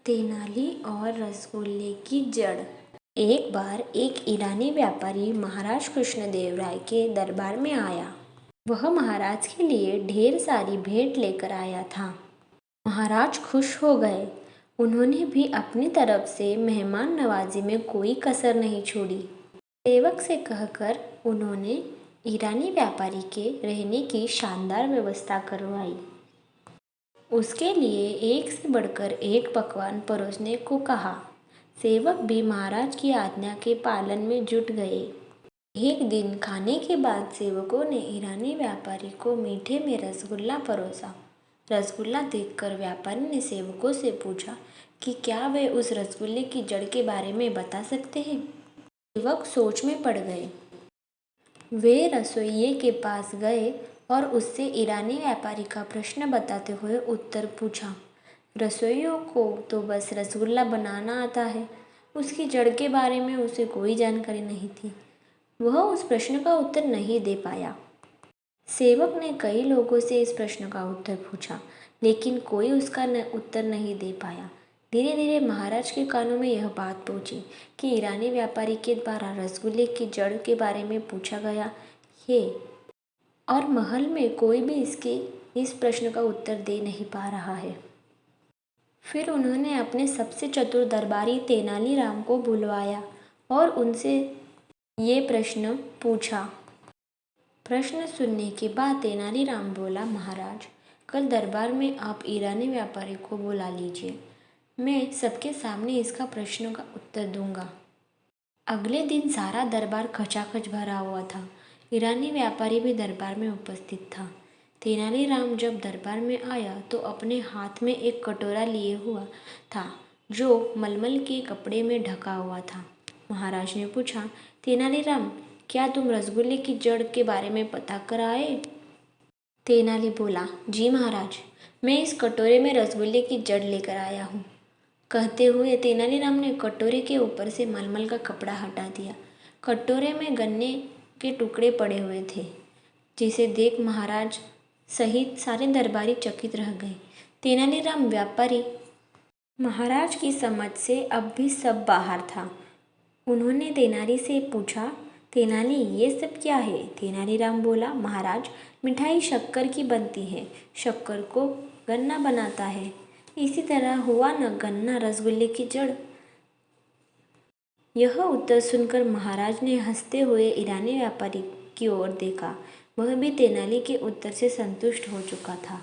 तेनाली और रसगुल्ले की जड़। एक बार एक ईरानी व्यापारी महाराज कृष्णदेव राय के दरबार में आया। वह महाराज के लिए ढेर सारी भेंट लेकर आया था। महाराज खुश हो गए। उन्होंने भी अपनी तरफ से मेहमान नवाजी में कोई कसर नहीं छोड़ी। सेवक से कहकर उन्होंने ईरानी व्यापारी के रहने की शानदार व्यवस्था करवाई। उसके लिए एक से बढ़कर एक पकवान परोसने को कहा। सेवक भी महाराज की आज्ञा के पालन में जुट गए। एक दिन खाने के बाद सेवकों ने ईरानी व्यापारी को मीठे में रसगुल्ला परोसा। रसगुल्ला देखकर व्यापारी ने सेवकों से पूछा कि क्या वे उस रसगुल्ले की जड़ के बारे में बता सकते हैं। सेवक सोच में पड़ गए। वे रसोइये के पास गए और उससे ईरानी व्यापारी का प्रश्न बताते हुए उत्तर पूछा। रसोइयों को तो बस रसगुल्ला बनाना आता है, उसकी जड़ के बारे में उसे कोई जानकारी नहीं थी। वह उस प्रश्न का उत्तर नहीं दे पाया। सेवक ने कई लोगों से इस प्रश्न का उत्तर पूछा, लेकिन कोई उसका उत्तर नहीं दे पाया। धीरे धीरे महाराज के कानों में यह बात पहुंची कि ईरानी व्यापारी के द्वारा रसगुल्ले की जड़ के बारे में पूछा गया है और महल में कोई भी इस प्रश्न का उत्तर दे नहीं पा रहा है। फिर उन्होंने अपने सबसे चतुर दरबारी तेनालीराम को बुलवाया और उनसे ये प्रश्न पूछा। प्रश्न सुनने के बाद तेनालीराम बोला, महाराज, कल दरबार में आप ईरानी व्यापारी को बुला लीजिए। मैं सबके सामने इसका प्रश्न का उत्तर दूंगा। अगले दिन सारा दरबार खचाखच भरा हुआ था। ईरानी व्यापारी भी दरबार में उपस्थित था। तेनालीराम जब दरबार में आया तो अपने हाथ में एक कटोरा लिए हुआ था जो मलमल के कपड़े में ढका हुआ था। महाराज ने पूछा, तेनालीराम, क्या तुम रसगुल्ले की जड़ के बारे में पता कर आए? तेनाली बोला, जी महाराज, मैं इस कटोरे में रसगुल्ले की जड़ लेकर आया हूँ। कहते हुए तेनालीराम ने कटोरे के ऊपर से मलमल का कपड़ा हटा दिया। कटोरे में गन्ने के टुकड़े पड़े हुए थे, जिसे देख महाराज सहित सारे दरबारी चकित रह गए। तेनालीराम व्यापारी महाराज की समझ से अब भी सब बाहर था। उन्होंने तेनाली से पूछा, तेनाली, ये सब क्या है? तेनालीराम बोला, महाराज, मिठाई शक्कर की बनती है, शक्कर को गन्ना बनाता है, इसी तरह हुआ न गन्ना रसगुल्ले की जड़। यह उत्तर सुनकर महाराज ने हंसते हुए ईरानी व्यापारी की ओर देखा। वह भी तेनाली के उत्तर से संतुष्ट हो चुका था।